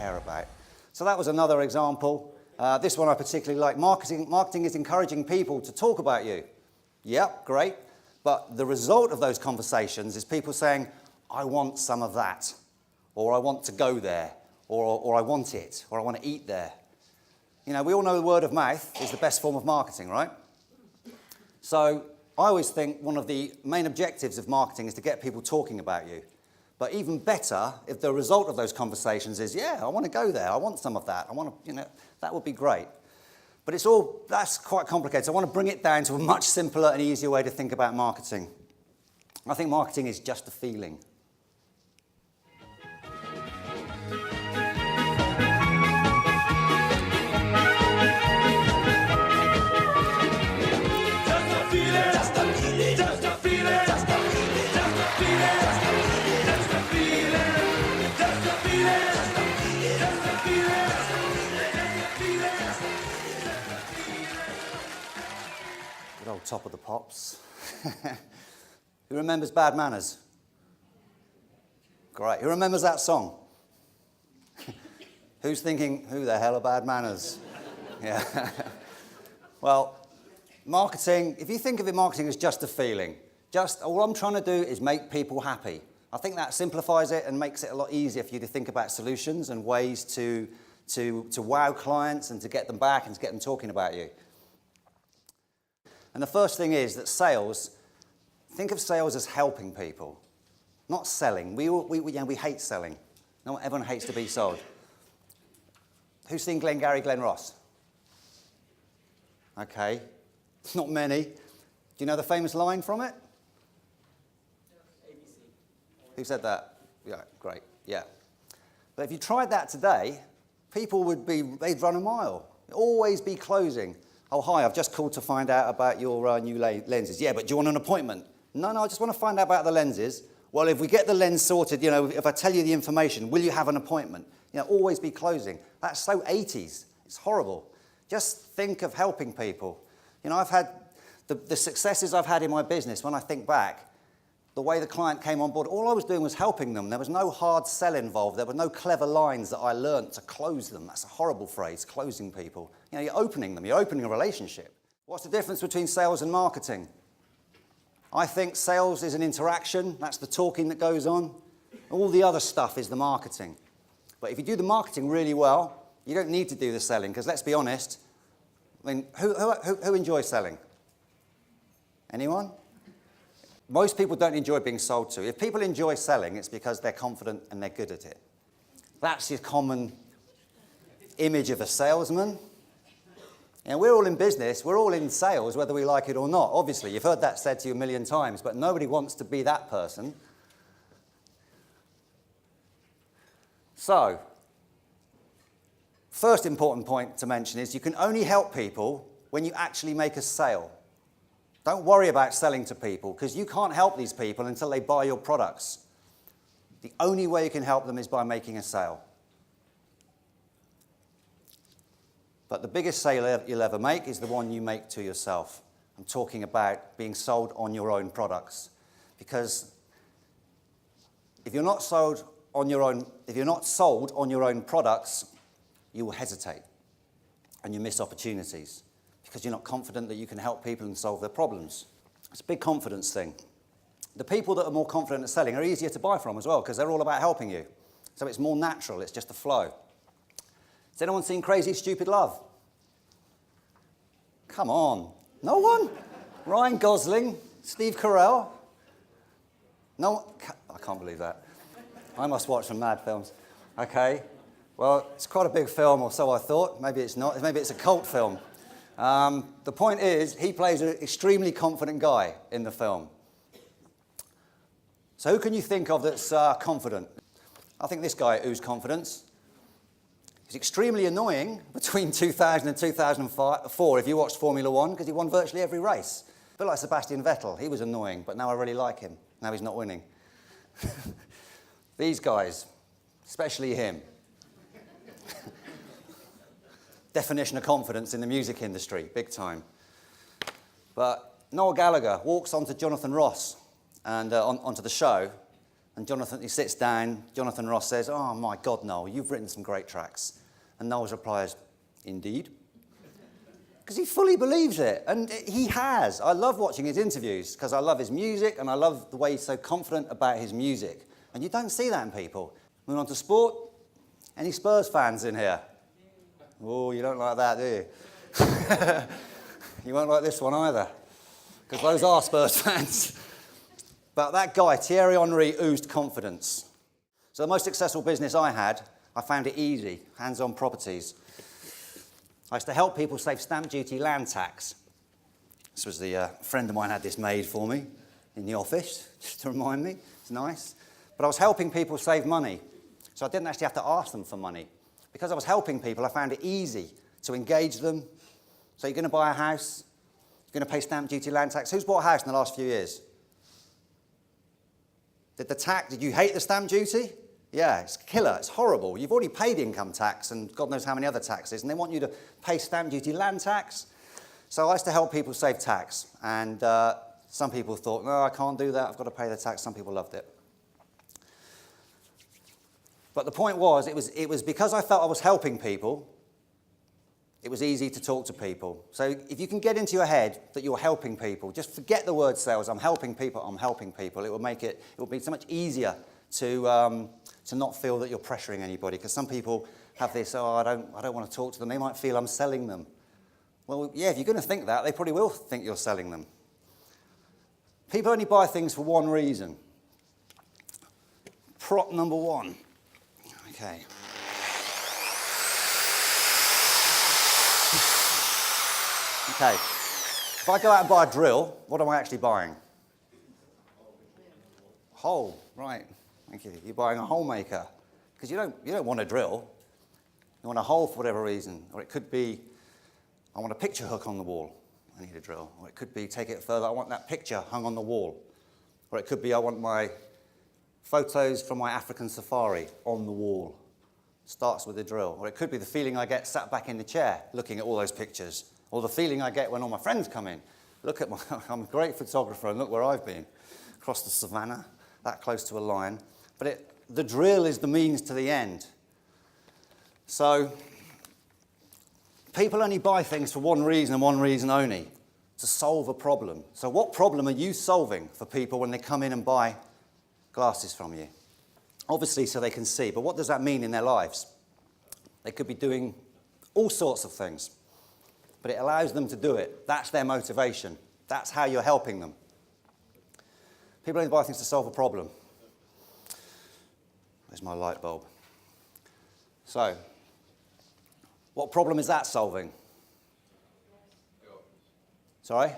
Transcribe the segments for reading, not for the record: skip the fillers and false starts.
care about. So that was another example. This one I particularly like. Marketing is encouraging people to talk about you. Yep, great. But the result of those conversations is people saying, I want some of that, or I want to go there, or I want it, or I want to eat there. You know, we all know the word of mouth is the best form of marketing, right? So I always think one of the main objectives of marketing is to get people talking about you. But even better, if the result of those conversations is, yeah, I want to go there, I want some of that, I want to, you know, that would be great. But that's quite complicated. So I want to bring it down to a much simpler and easier way to think about marketing. I think marketing is just a feeling. Good old Top of the Pops. Who remembers Bad Manners? Great. Who remembers that song? Who's thinking, who the hell are Bad Manners? Yeah. Well, marketing, if you think of it, marketing as just a feeling. All I'm trying to do is make people happy. I think that simplifies it and makes it a lot easier for you to think about solutions and ways to wow clients and to get them back and to get them talking about you. And the first thing is that sales, think of sales as helping people, not selling. We hate selling. No, everyone hates to be sold. Who's seen Glengarry Glen Ross? Okay, not many. Do you know the famous line from it? ABC. Who said that? Yeah, great, yeah. But if you tried that today, people they'd run a mile. Always be closing. Oh, hi, I've just called to find out about your new lenses. Yeah, but do you want an appointment? No, I just want to find out about the lenses. Well, if we get the lens sorted, you know, if I tell you the information, will you have an appointment? You know, always be closing. That's so 80s. It's horrible. Just think of helping people. You know, I've had the successes I've had in my business, when I think back, the way the client came on board, all I was doing was helping them. There was no hard sell involved. There were no clever lines that I learnt to close them. That's a horrible phrase, closing people. You know, you're opening them. You're opening a relationship. What's the difference between sales and marketing? I think sales is an interaction. That's the talking that goes on. All the other stuff is the marketing. But if you do the marketing really well, you don't need to do the selling, because let's be honest, I mean, who enjoys selling? Anyone? Most people don't enjoy being sold to. If people enjoy selling, it's because they're confident and they're good at it. That's your common image of a salesman. And we're all in business, we're all in sales, whether we like it or not. Obviously, you've heard that said to you a million times, but nobody wants to be that person. So, first important point to mention is you can only help people when you actually make a sale. Don't worry about selling to people, because you can't help these people until they buy your products. The only way you can help them is by making a sale. But the biggest sale you'll ever make is the one you make to yourself. I'm talking about being sold on your own products. Because if you're not sold on your own products, you will hesitate and you miss opportunities, because you're not confident that you can help people and solve their problems. It's a big confidence thing. The people that are more confident at selling are easier to buy from as well, because they're all about helping you. So it's more natural, it's just a flow. Has anyone seen Crazy Stupid Love? Come on. No one? Ryan Gosling, Steve Carell? No, I can't believe that. I must watch some mad films. Okay. Well, it's quite a big film, or so I thought. Maybe it's not. Maybe it's a cult film. The point is, he plays an extremely confident guy in the film. So who can you think of that's confident? I think this guy oozes confidence. He's extremely annoying between 2000 and 2004 if you watched Formula One, because he won virtually every race. A bit like Sebastian Vettel. He was annoying, but now I really like him. Now he's not winning. These guys, especially him. Definition of confidence in the music industry, big time. But Noel Gallagher walks onto Jonathan Ross and onto the show, And he sits down, Jonathan Ross says, "Oh my God, Noel, you've written some great tracks." And Noel's replies, "Indeed." Because he fully believes it, and he has. I love watching his interviews because I love his music and I love the way he's so confident about his music. And you don't see that in people. Moving on to sport. Any Spurs fans in here? Oh, you don't like that, do you? You won't like this one either, because those are Spurs fans. But that guy, Thierry Henry, oozed confidence. So the most successful business I had, I found it easy, hands-on properties. I used to help people save stamp duty, land tax. This was the friend of mine had this made for me in the office, just to remind me. It's nice. But I was helping people save money, so I didn't actually have to ask them for money. Because I was helping people, I found it easy to engage them. So you're going to buy a house, you're going to pay stamp duty, land tax. Who's bought a house in the last few years? Did you hate the stamp duty? Yeah, it's killer, it's horrible. You've already paid income tax and God knows how many other taxes, and they want you to pay stamp duty, land tax. So I used to help people save tax, and some people thought, no, I can't do that, I've got to pay the tax. Some people loved it. But the point was, it was because I felt I was helping people, it was easy to talk to people. So if you can get into your head that you're helping people, just forget the word sales, I'm helping people, I'm helping people. It will be so much easier to not feel that you're pressuring anybody, because some people have this, oh, I don't want to talk to them. They might feel I'm selling them. Well, yeah, if you're going to think that, they probably will think you're selling them. People only buy things for one reason. Prop number one. Okay. Okay. If I go out and buy a drill, what am I actually buying? Hole, right. Thank you. You're buying a hole maker. Because you don't want a drill. You want a hole for whatever reason. Or it could be, I want a picture hook on the wall. I need a drill. Or it could be, take it further, I want that picture hung on the wall. Or it could be, I want my photos from my African safari on the wall. Starts with a drill. Or it could be the feeling I get sat back in the chair looking at all those pictures. Or the feeling I get when all my friends come in. Look at I'm a great photographer and look where I've been. Across the savannah, that close to a lion. But the drill is the means to the end. So people only buy things for one reason and one reason only, to solve a problem. So what problem are you solving for people when they come in and buy glasses from you? Obviously so they can see, but what does that mean in their lives? They could be doing all sorts of things, but it allows them to do it. That's their motivation. That's how you're helping them. People only buy things to solve a problem. There's my light bulb. So, what problem is that solving? Sorry?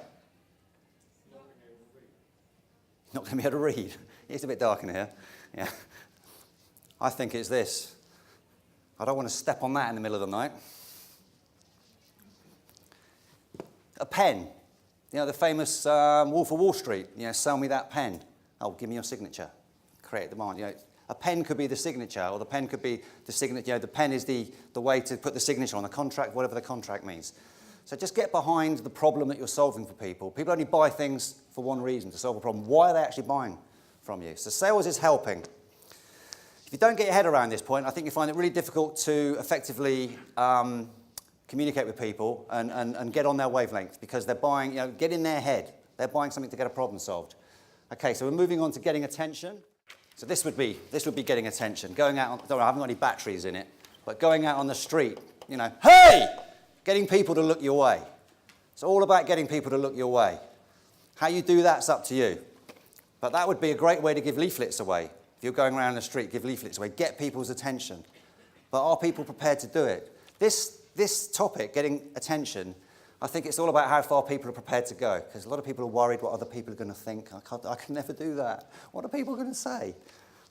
Not going to be able to read. It's a bit dark in here. Yeah. I think it's this. I don't want to step on that in the middle of the night. A pen. You know, the famous Wolf of Wall Street. You know, sell me that pen. Oh, give me your signature. Create demand. You know, a pen could be the signature, or the pen could be the signature. You know, the pen is the way to put the signature on the contract, whatever the contract means. So just get behind the problem that you're solving for people. People only buy things for one reason, to solve a problem. Why are they actually buying from you? So sales is helping. If you don't get your head around this point, I think you find it really difficult to effectively communicate with people and get on their wavelength, because they're buying, you know, get in their head. They're buying something to get a problem solved. Okay, so we're moving on to getting attention. So this would be getting attention. Going out, I haven't got any batteries in it, but going out on the street, you know, hey! Getting people to look your way. It's all about getting people to look your way. How you do that's up to you. But that would be a great way to give leaflets away. If you're going around the street, give leaflets away. Get people's attention. But are people prepared to do it? This topic, getting attention, I think it's all about how far people are prepared to go. Because a lot of people are worried what other people are going to think. I can never do that. What are people going to say?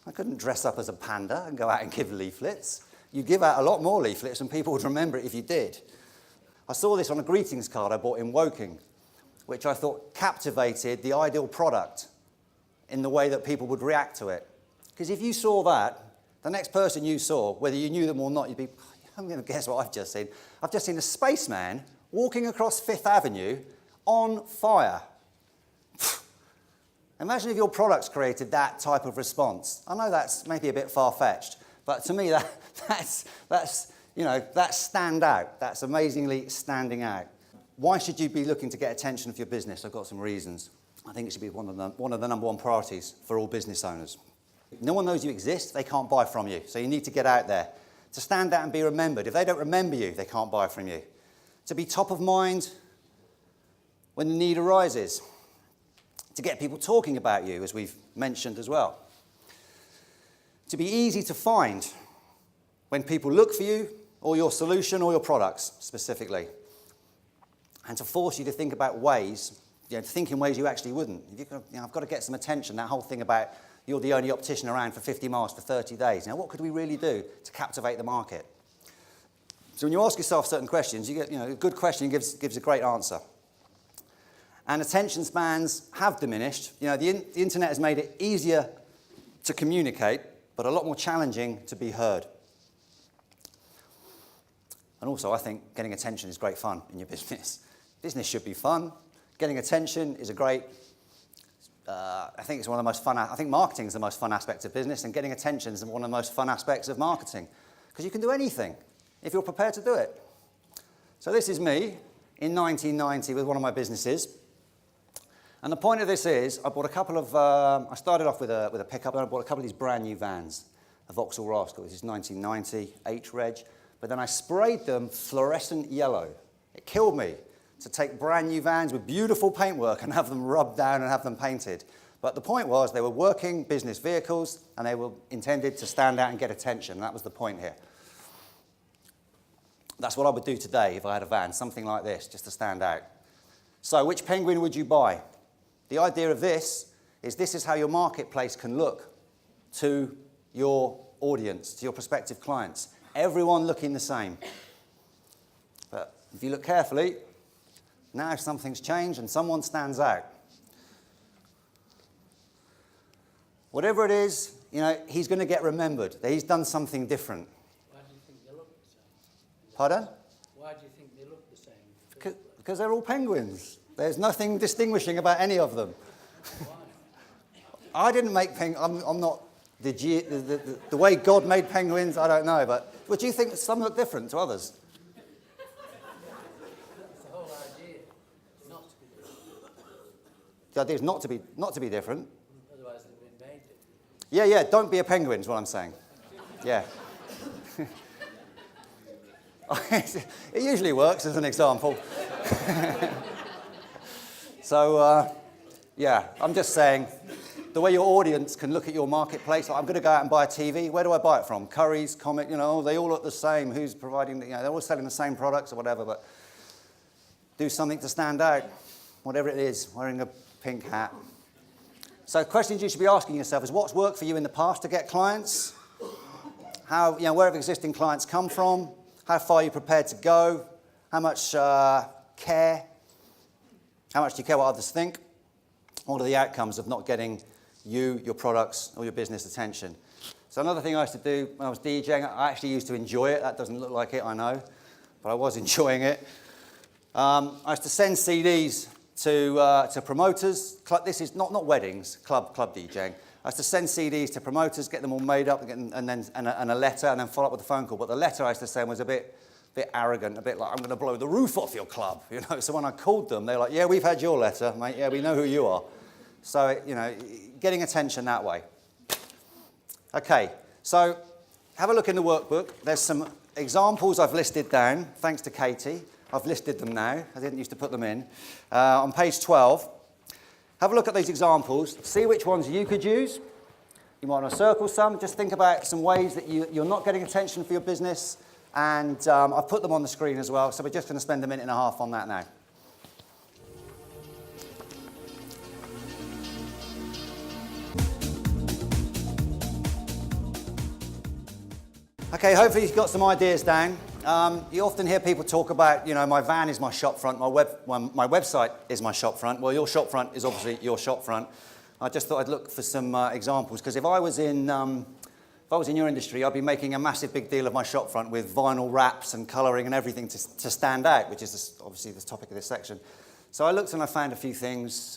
I couldn't dress up as a panda and go out and give leaflets. You'd give out a lot more leaflets and people would remember it if you did. I saw this on a greetings card I bought in Woking, which I thought captivated the ideal product in the way that people would react to it. Because if you saw that, the next person you saw, whether you knew them or not, you'd be, I'm going to guess what I've just seen. I've just seen a spaceman walking across Fifth Avenue on fire. Imagine if your products created that type of response. I know that's maybe a bit far-fetched, but to me that's stand out. That's amazingly standing out. Why should you be looking to get attention for your business? I've got some reasons. I think it should be one of the number one priorities for all business owners. No one knows you exist, they can't buy from you, so you need to get out there. To stand out and be remembered. If they don't remember you, they can't buy from you. To be top of mind when the need arises. To get people talking about you, as we've mentioned as well. To be easy to find when people look for you or your solution or your products specifically. And to force you to think about ways, to think in ways you actually wouldn't. I've got to get some attention, that whole thing about you're the only optician around for 50 miles for 30 days. Now, what could we really do to captivate the market? So when you ask yourself certain questions, you get, a good question gives a great answer. And attention spans have diminished. The internet has made it easier to communicate, but a lot more challenging to be heard. And also, I think getting attention is great fun in your business. Business should be fun. Getting attention is a great, I think it's one of the most fun, I think marketing is the most fun aspect of business, and getting attention is one of the most fun aspects of marketing, because you can do anything if you're prepared to do it. So this is me in 1990 with one of my businesses. And the point of this is, I bought a couple of, I started off with a pickup, and I bought a couple of these brand new vans, a Vauxhall Rascal. This is 1990, H-Reg, but then I sprayed them fluorescent yellow. It killed me to take brand new vans with beautiful paintwork and have them rubbed down and have them painted. But the point was, they were working business vehicles, and they were intended to stand out and get attention. That was the point here. That's what I would do today if I had a van, something like this, just to stand out. So which penguin would you buy? The idea of this is how your marketplace can look to your audience, to your prospective clients. Everyone looking the same. But if you look carefully, now something's changed and someone stands out. Whatever it is, he's going to get remembered. That he's done something different. Why do you think they look the same? Pardon? Why do you think they look the same? Because they're all penguins. There's nothing distinguishing about any of them. I didn't make penguins. I'm not the way God made penguins. I don't know, but would you think some look different to others? That's the whole idea, not to be different. The idea is not to be different. Otherwise, they've been made different. Yeah. Don't be a penguin is what I'm saying. Yeah. It usually works as an example. So, I'm just saying, the way your audience can look at your marketplace, like I'm going to go out and buy a TV, where do I buy it from? Currys, Comic, they all look the same. Who's providing, they're all selling the same products or whatever, but do something to stand out, whatever it is, wearing a pink hat. So questions you should be asking yourself is, what's worked for you in the past to get clients? Where have existing clients come from? How far are you prepared to go? How much care? How much do you care what others think? What are the outcomes of not getting you, your products, or your business attention? So another thing I used to do when I was DJing, I actually used to enjoy it. That doesn't look like it, I know, but I was enjoying it. I used to send CDs to promoters. This is not weddings, club DJing. I used to send CDs to promoters, get them all made up, and a letter, and then follow up with a phone call. But the letter I used to send was a bit arrogant, a bit like, I'm going to blow the roof off your club, So when I called them, they were like, yeah, we've had your letter, mate. Yeah, we know who you are. So, getting attention that way. Okay, so have a look in the workbook. There's some examples I've listed down, thanks to Katie. I've listed them now. I didn't used to put them in. On page 12, have a look at these examples. See which ones you could use. You might want to circle some. Just think about some ways that you're not getting attention for your business. And I've put them on the screen as well, so we're just going to spend a minute and a half on that now. Okay, hopefully you've got some ideas down. You often hear people talk about, my van is my shop front, my website is my shop front. Well, your shop front is obviously your shop front. I just thought I'd look for some examples, because if I was in your industry, I'd be making a massive big deal of my shop front with vinyl wraps and colouring and everything to stand out, which is obviously the topic of this section. So I looked and I found a few things,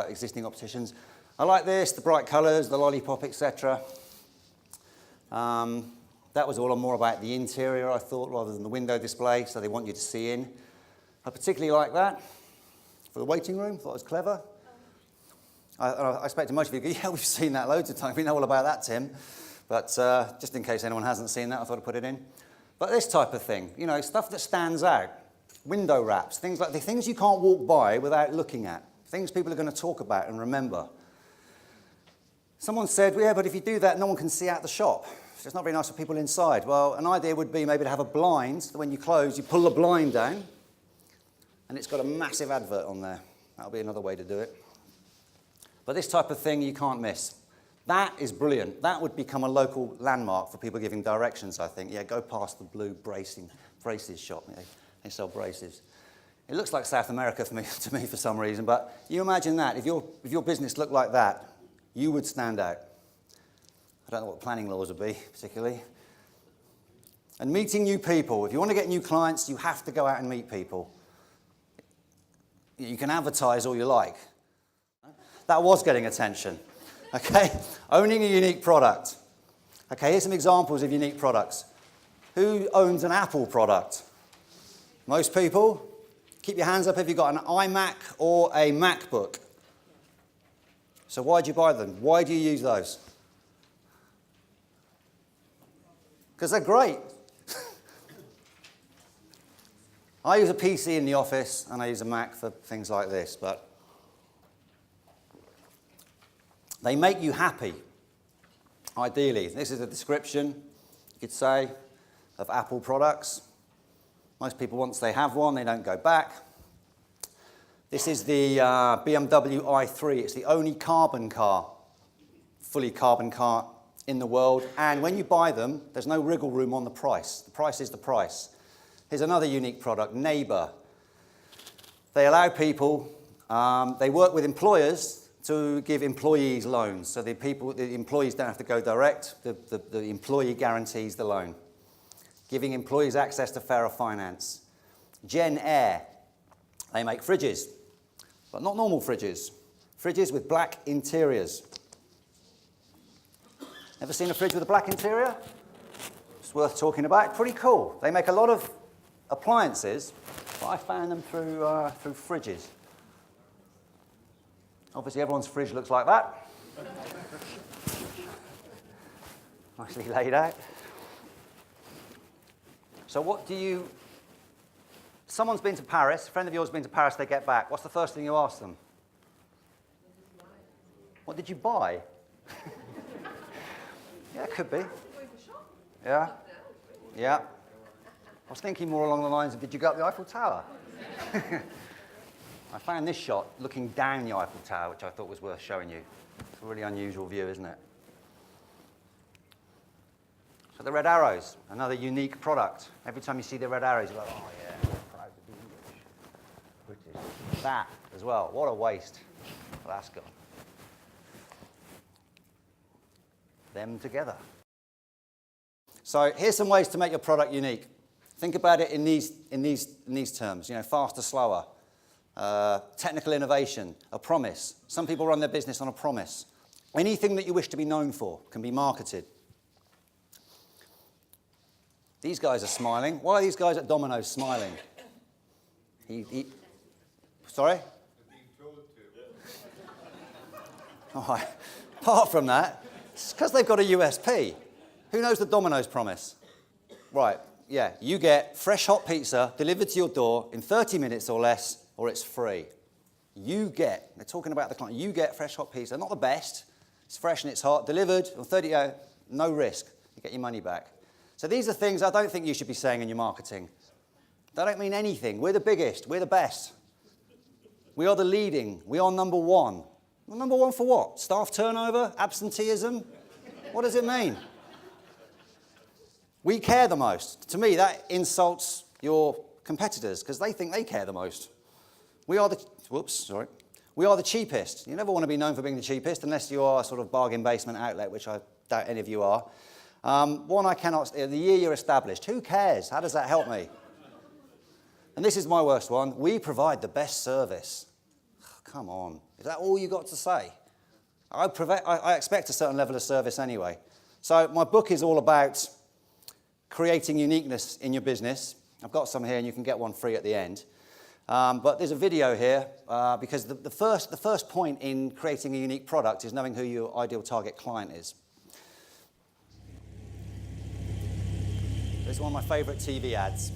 existing opticians. I like this, the bright colours, the lollipop, etc. That was all more about the interior, I thought, rather than the window display, so they want you to see in. I particularly like that for the waiting room, thought it was clever. I expect most of you go, yeah, we've seen that loads of times, we know all about that, Tim. But just in case anyone hasn't seen that, I thought I'd put it in. But this type of thing, you know, stuff that stands out, window wraps, things like the things you can't walk by without looking at, things people are going to talk about and remember. Someone said, well, yeah, but if you do that, no one can see out the shop. So it's not very nice for people inside. Well, an idea would be maybe to have a blind, so when you close, you pull the blind down, and it's got a massive advert on there. That'll be another way to do it. But this type of thing you can't miss. That is brilliant. That would become a local landmark for people giving directions, I think. Yeah, go past the blue braces shop. They sell braces. It looks like South America to me for some reason, but you imagine that. If your business looked like that, you would stand out. I don't know what planning laws would be, particularly. And meeting new people. If you want to get new clients, you have to go out and meet people. You can advertise all you like. That was getting attention. Okay? Owning a unique product. Okay, here's some examples of unique products. Who owns an Apple product? Most people. Keep your hands up if you've got an iMac or a MacBook. So why do you buy them? Why do you use those? Because they're great. I use a PC in the office and I use a Mac for things like this, but they make you happy, ideally. This is a description, you could say, of Apple products. Most people, once they have one, they don't go back. This is the BMW i3. It's the only carbon car, fully carbon car in the world. And when you buy them, there's no wriggle room on the price. The price is the price. Here's another unique product, Neighbour. They allow people, they work with employers to give employees loans. So the employees don't have to go direct. The employee guarantees the loan, giving employees access to fairer finance. Gen Air. They make fridges, but not normal fridges. Fridges with black interiors. Ever seen a fridge with a black interior? It's worth talking about. Pretty cool. They make a lot of appliances, but I found them through fridges. Obviously, everyone's fridge looks like that. Nicely laid out. So what do you... Someone's been to Paris, a friend of yours has been to Paris, they get back. What's the first thing you ask them? What did you buy? Yeah, it could be. Yeah. Yeah. I was thinking more along the lines of, did you go up the Eiffel Tower? I found this shot looking down the Eiffel Tower, which I thought was worth showing you. It's a really unusual view, isn't it? So the red arrows, another unique product. Every time you see the red arrows, you're like, oh yeah, I'm proud to be English. British. That as well. What a waste. Well, that's gone. Them together. So here's some ways to make your product unique. Think about it in these terms. You know, faster, slower, technical innovation, a promise. Some people run their business on a promise. Anything that you wish to be known for can be marketed. These guys are smiling. Why are these guys at Domino's smiling? Sorry? All right. Apart from that, it's because they've got a USP. Who knows the Domino's promise? Right, yeah, you get fresh hot pizza delivered to your door in 30 minutes or less, or it's free. They're talking about the client, you get fresh hot pizza, not the best, it's fresh and it's hot, delivered, or 30, no risk, you get your money back. So these are things I don't think you should be saying in your marketing. They don't mean anything. We're the biggest, we're the best. We are the leading, we are number one. Well, number one for what? Staff turnover? Absenteeism? What does it mean? We care the most. To me, that insults your competitors because they think they care the most. We are the cheapest. You never want to be known for being the cheapest unless you are a sort of bargain basement outlet, which I doubt any of you are. The year you're established. Who cares? How does that help me? And this is my worst one. We provide the best service. Oh, come on. Is that all you got to say? I expect a certain level of service anyway. So my book is all about creating uniqueness in your business. I've got some here and you can get one free at the end. But there's a video here because the first point in creating a unique product is knowing who your ideal target client is. This is one of my favourite TV ads.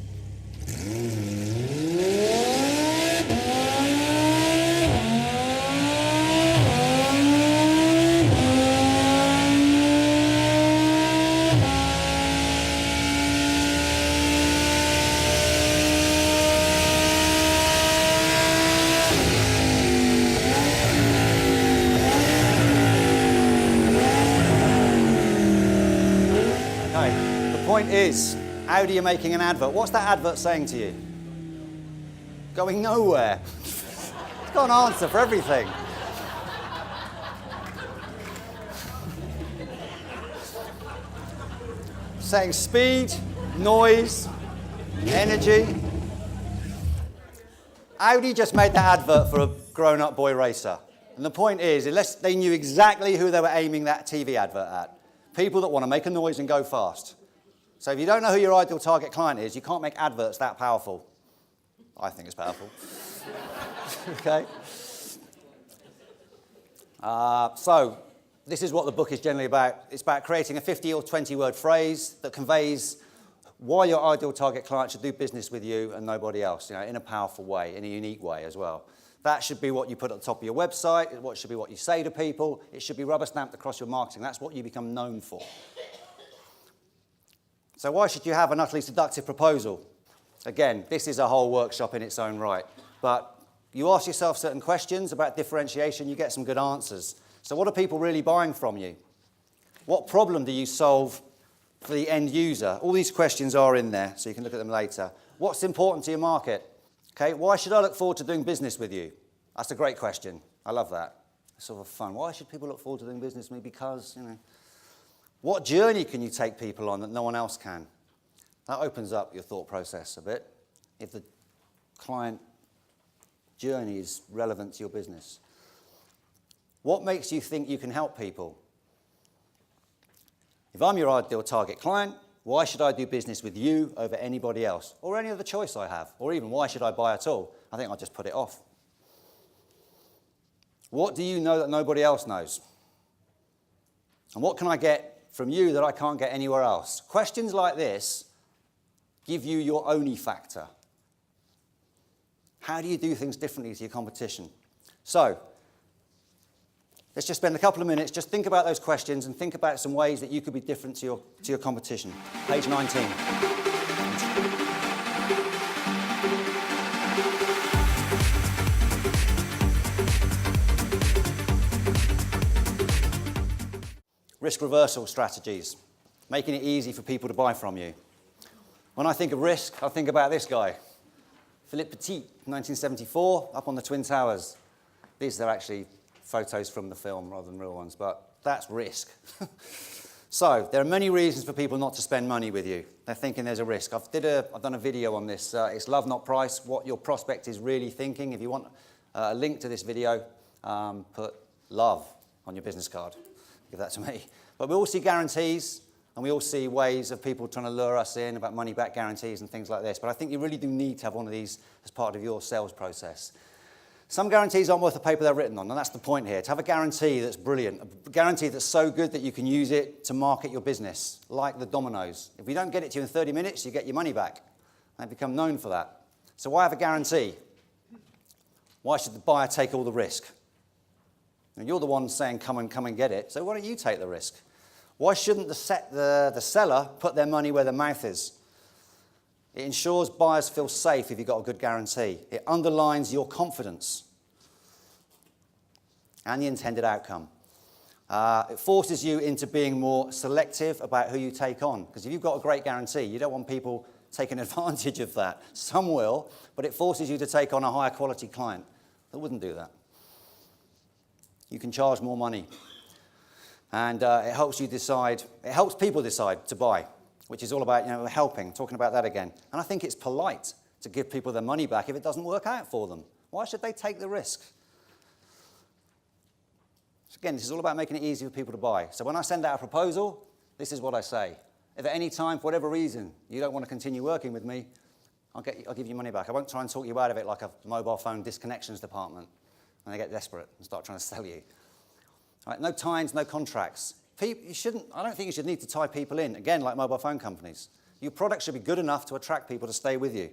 Point is, how do you making an advert? What's that advert saying to you? Going nowhere. It's got an answer for everything. Saying speed, noise, energy. Audi just made that advert for a grown-up boy racer. And the point is, unless they knew exactly who they were aiming that TV advert at, people that want to make a noise and go fast. So if you don't know who your ideal target client is, you can't make adverts that powerful. I think it's powerful. Okay? So this is what the book is generally about. It's about creating a 50 or 20 word phrase that conveys why your ideal target client should do business with you and nobody else, in a powerful way, in a unique way as well. That should be what you put at the top of your website. What should be what you say to people. It should be rubber stamped across your marketing. That's what you become known for. So why should you have an utterly seductive proposal? Again, this is a whole workshop in its own right. But you ask yourself certain questions about differentiation, you get some good answers. So what are people really buying from you? What problem do you solve for the end user? All these questions are in there, so you can look at them later. What's important to your market? Okay, why should I look forward to doing business with you? That's a great question. I love that. It's sort of fun. Why should people look forward to doing business with me? Because, What journey can you take people on that no one else can? That opens up your thought process a bit, if the client journey is relevant to your business. What makes you think you can help people? If I'm your ideal target client, why should I do business with you over anybody else? Or any other choice I have? Or even, why should I buy at all? I think I'll just put it off. What do you know that nobody else knows? And what can I get from you that I can't get anywhere else? Questions like this give you your only factor. How do you do things differently to your competition? So, let's just spend a couple of minutes, just think about those questions and think about some ways that you could be different to your competition. Page 19. Risk reversal strategies, making it easy for people to buy from you. When I think of risk, I think about this guy, Philippe Petit, 1974, up on the Twin Towers. These are actually photos from the film rather than real ones, but that's risk. So there are many reasons for people not to spend money with you. They're thinking there's a risk. I've done a video on this. It's love, not price, what your prospect is really thinking. If you want a link to this video, put love on your business card. Give that to me. But we all see guarantees, and we all see ways of people trying to lure us in about money-back guarantees and things like this. But I think you really do need to have one of these as part of your sales process. Some guarantees aren't worth the paper they're written on, and that's the point here. To have a guarantee that's brilliant, a guarantee that's so good that you can use it to market your business, like the Dominoes. If we don't get it to you in 30 minutes, you get your money back. They become known for that. So why have a guarantee? Why should the buyer take all the risk? And you're the one saying, come and get it, so why don't you take the risk? Why shouldn't the seller put their money where their mouth is? It ensures buyers feel safe if you've got a good guarantee. It underlines your confidence and the intended outcome. It forces you into being more selective about who you take on. Because if you've got a great guarantee, you don't want people taking advantage of that. Some will, but it forces you to take on a higher quality client that wouldn't do that. You can charge more money. And it helps people decide to buy, which is all about, helping, talking about that again. And I think it's polite to give people their money back if it doesn't work out for them. Why should they take the risk? So again, this is all about making it easy for people to buy. So when I send out a proposal, this is what I say. If at any time, for whatever reason, you don't want to continue working with me, I'll give you money back. I won't try and talk you out of it like a mobile phone disconnections department when they get desperate and start trying to sell you. All right, no times, no contracts. I don't think you should need to tie people in, again, like mobile phone companies. Your product should be good enough to attract people to stay with you.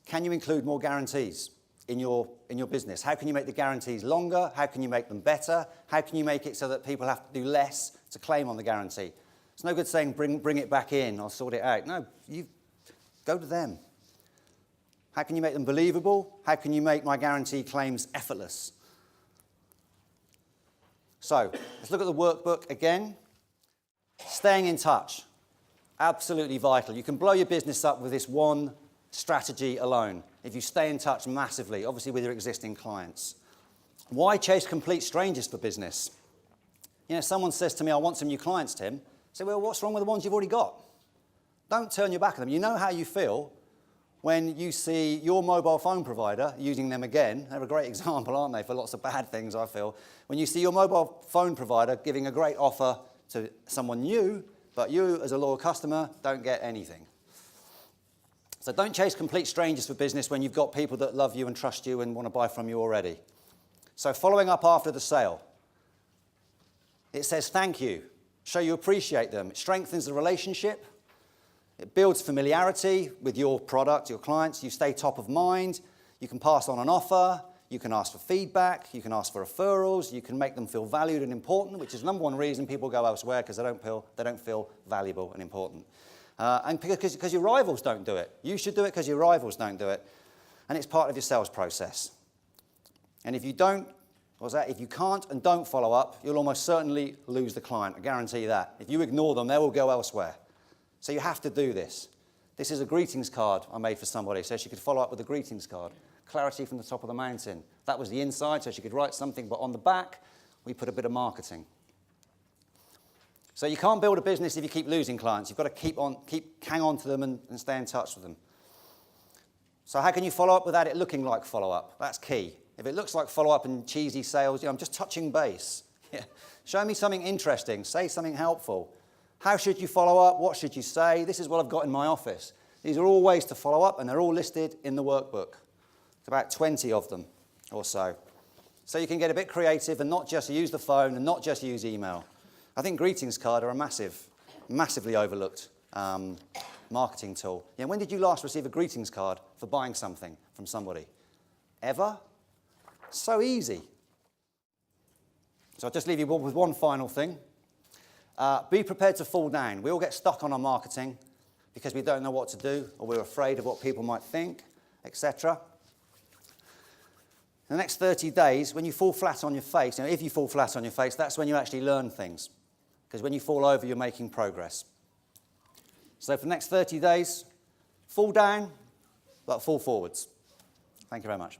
Can you include more guarantees in your business? How can you make the guarantees longer? How can you make them better? How can you make it so that people have to do less to claim on the guarantee? It's no good saying, bring it back in, I'll sort it out. No, you go to them. How can you make them believable? How can you make my guarantee claims effortless? So, let's look at the workbook again. Staying in touch, absolutely vital. You can blow your business up with this one strategy alone if you stay in touch massively, obviously with your existing clients. Why chase complete strangers for business? You know, someone says to me, I want some new clients, Tim. I say, well, what's wrong with the ones you've already got? Don't turn your back on them. You know how you feel when you see your mobile phone provider using them again. They're a great example, aren't they, for lots of bad things, I feel. When you see your mobile phone provider giving a great offer to someone new, but you, as a loyal customer, don't get anything. So don't chase complete strangers for business when you've got people that love you and trust you and want to buy from you already. So following up after the sale. It says thank you. Show you appreciate them. It strengthens the relationship. It builds familiarity with your product, your clients. You stay top of mind. You can pass on an offer. You can ask for feedback. You can ask for referrals. You can make them feel valued and important, which is the number one reason people go elsewhere, because they don't feel valuable and important. And because your rivals don't do it. You should do it because your rivals don't do it. And it's part of your sales process. And if you can't and don't follow up, you'll almost certainly lose the client. I guarantee you that. If you ignore them, they will go elsewhere. So you have to do this. This is a greetings card I made for somebody, so she could follow up with a greetings card. Clarity from the top of the mountain. That was the inside, so she could write something, but on the back, we put a bit of marketing. So you can't build a business if you keep losing clients. You've got to hang on to them and stay in touch with them. So how can you follow up without it looking like follow-up? That's key. If it looks like follow-up and cheesy sales, I'm just touching base. Yeah. Show me something interesting. Say something helpful. How should you follow up? What should you say? This is what I've got in my office. These are all ways to follow up, and they're all listed in the workbook. It's about 20 of them or so. So you can get a bit creative and not just use the phone and not just use email. I think greetings cards are a massively overlooked marketing tool. Yeah, when did you last receive a greetings card for buying something from somebody? Ever? So easy. So I'll just leave you with one final thing. Be prepared to fall down. We all get stuck on our marketing because we don't know what to do, or we're afraid of what people might think, etc. In the next 30 days, when you fall flat on your face, if you fall flat on your face, that's when you actually learn things. Because when you fall over, you're making progress. So for the next 30 days, fall down, but fall forwards. Thank you very much.